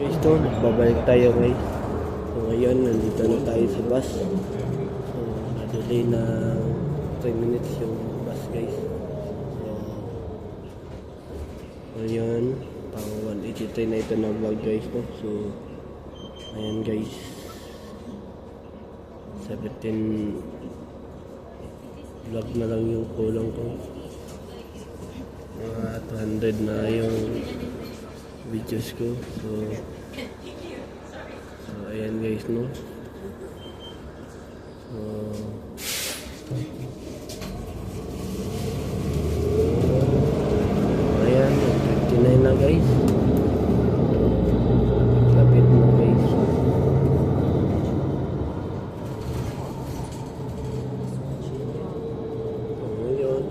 Guys, to, babalik tayo guys. So ngayon, nandito na tayo sa bus. So, na-delay na 3 minutes yung bus guys. So, ngayon, pang 183 na ito na vlog guys. No? So, ayan guys. 17 vlog na lang yung kulang ko. Mga 200 na yung videos ko. So ayan guys, no. Ayan, 59 na guys. Lapit na guys. Ngayon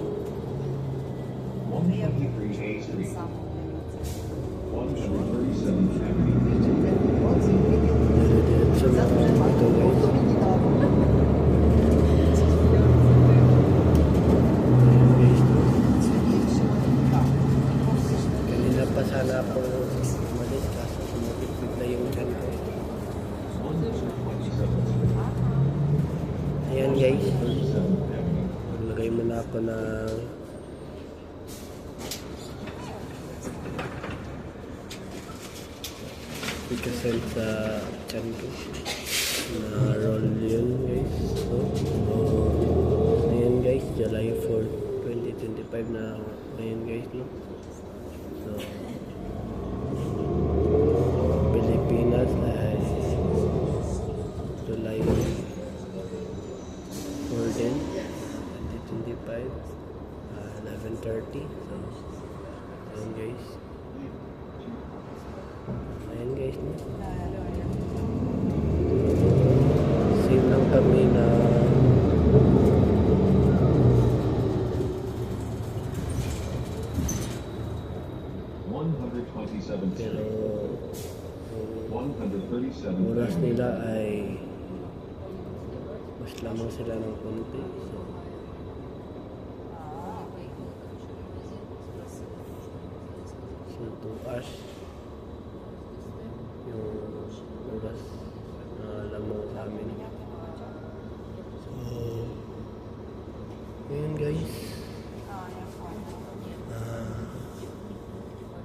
137. Kanina pa sana ako umalis kaso sumabit bigla yung chan ko. Ayan guys, maglagay muna ako ng ikasend sa chan ko na roll yun guys. So ayan guys, July 4, 2025 na ngayon guys, no? So Pilipinas ay July 4 din, 2025, 11:30. So ayan guys. Ayan guys, no? Same lang kami na pero oras nila ay mas lamang sila ng konti. So 2 hours yung oras na lamang sa amin. So ayan guys,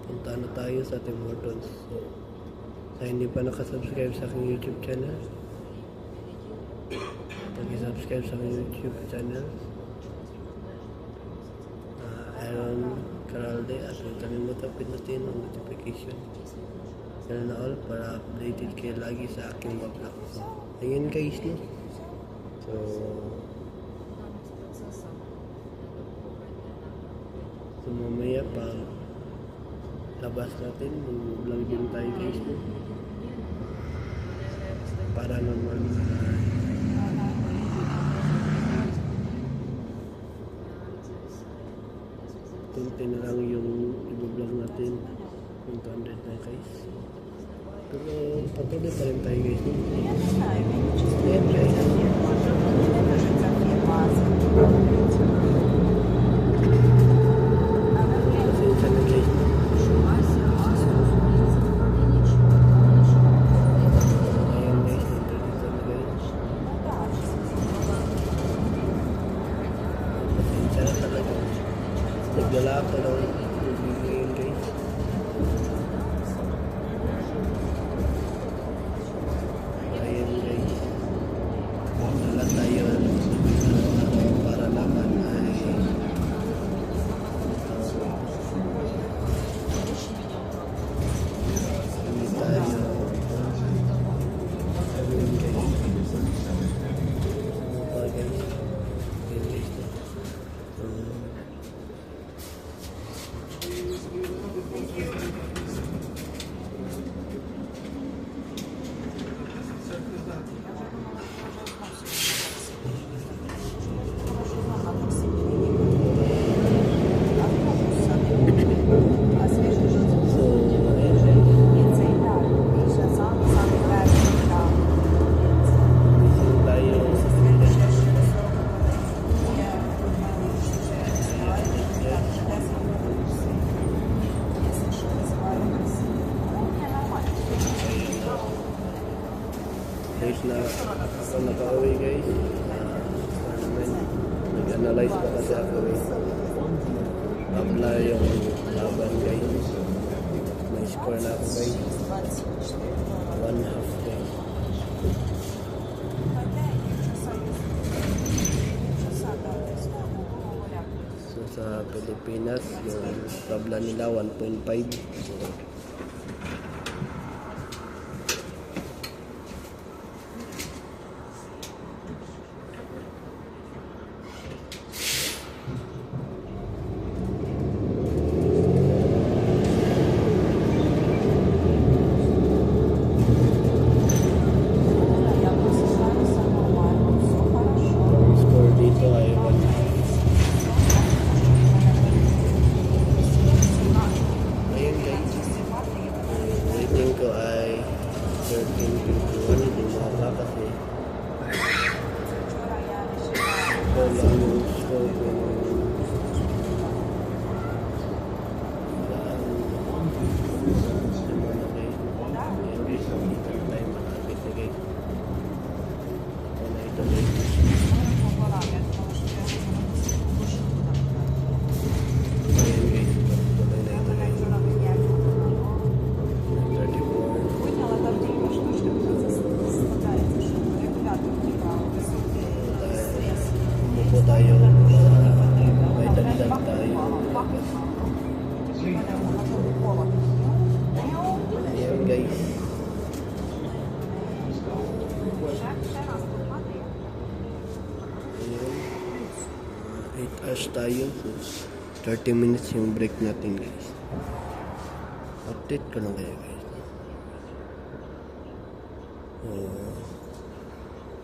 punta na tayo sa Tim Hortons. So sa hindi pa nakasubscribe sa aking YouTube channel, pag-subscribe sa aking YouTube channel, Aaron Caralde, at huwag kalimutan pinutin ang notification bell na all para updated kayo lagi sa aking vlog. Ayan guys, no? So mamaya pa labas natin, mag-vlog din tayo guys, no? Para naman konti na lang yung i-vlog natin yung 200 na guys. Pero patuloy pa rin tayo guys, no? Ayan guys. Pasensya na guys. Nagdala ako ng ngayon guys. Ayan guys, nagdala tayo para lang late na ako nakauwi guys. Nag-analyze pa kasi ako eh. Tabla yung laban guys. May score na ako guys. 1-1 guys. So sa Pilipinas, yung tabla nila 1.5. Ko ay 13.51 bumaba kasi wala yung score ko tayo may dagdag tayo. Ayan guys. Ayan. 8 hours tayo. So 30 minutes yung break natin guys. Update ko lang kayo guys.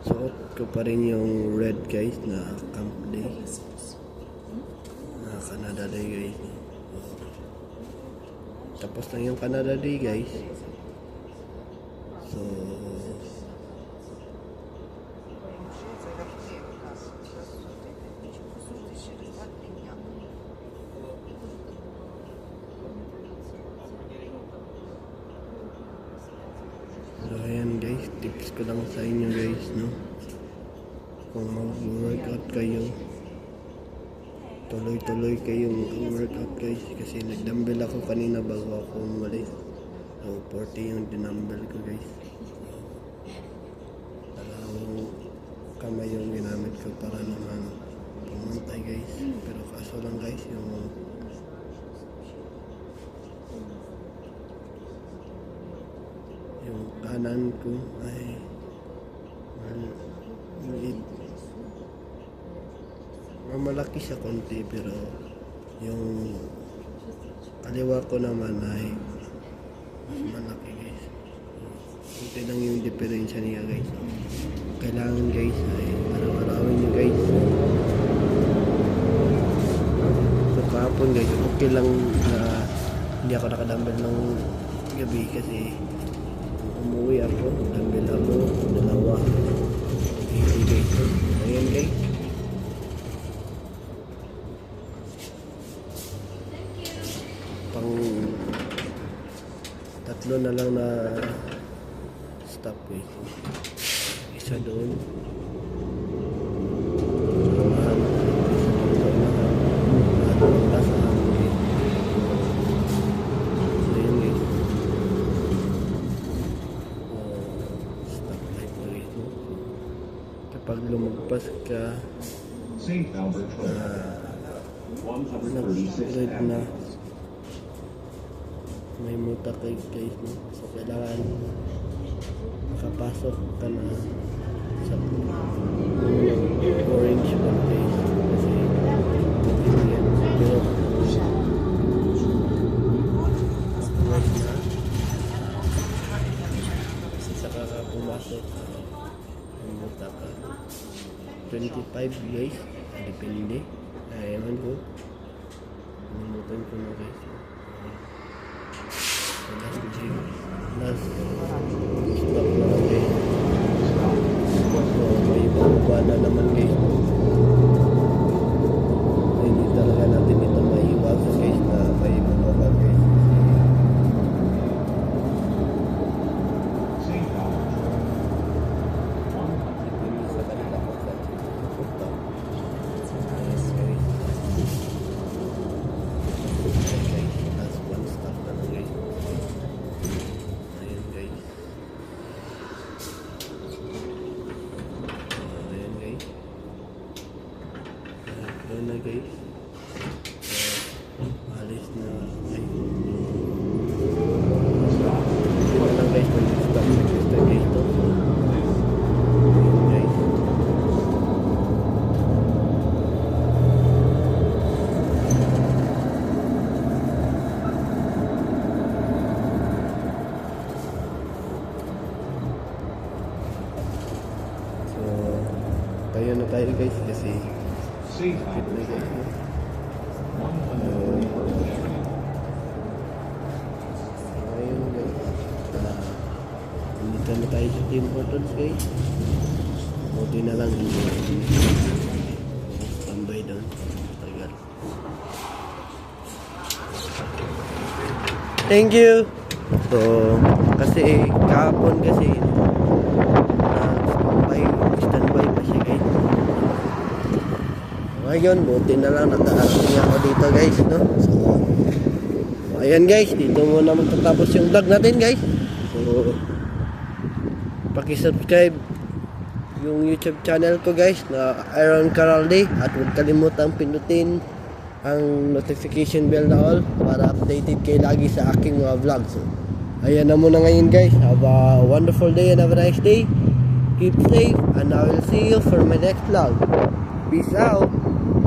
Suot ko pa rin yung red guys na Camp Day na Canada Day guys. Tapos lang yung Canada Day guys. So ayan guys, tips ko lang sa inyo guys, no? Kung mag-workout kayo, tuloy-tuloy kayong mag-workout guys, kasi nag-dumbbell ako kanina bago ako umalis. So 40 yung dinumbbell ko guys. Dalawang kamay yung ginamit ko para naman pumantay guys. Pero kaso lang guys, yung kanan ko ay malaki siya konti, pero yung kaliwa ko naman ay mas malaki guys. Konti lang yung diferensya niya guys. Kailangan guys ay araw-arawin nyo guys. So kahapon guys, okay lang na hindi ako nakadumbbell ng gabi kasi umuwi ako, dumbbell ako, dalawa. Easy guys. Ayan guys. Pang tatlo na lang na stop guys. Isa doon. Kapag lumagpas ka nag-red na, may muta kay guys, no? So kailangan makapasok ka na sa orange pa guys, kasi yan. Pero saka ka pumasok, may muta ka 25 guys, depende. Ewan ko, nalimutan ko na guys. Last gym, last stop na guys. So may baba na naman guys. So hindi talaga natin ito maiwasan guys na may baba guys. Ayan na tayo guys kasi kapit na guys. No? Ayun guys. Nandito na tayo sa Tim Hortons guys. Buti na lang tambay doon. Tagal. Thank you. So, kasi kahapon kasi standby pa siya guys. Ngayon, buti na lang nakarating ako dito guys, no? So, ayan guys, dito muna magtatapos yung vlog natin guys. So, paki-subscribe yung YouTube channel ko guys na Aaron Caraldi at huwag kalimutang pindutin ang notification bell na all para updated kayo lagi sa aking mga vlogs. So, ayan na muna ngayon guys. Have a wonderful day and have a nice day. Keep safe and I will see you for my next vlog. Peace out.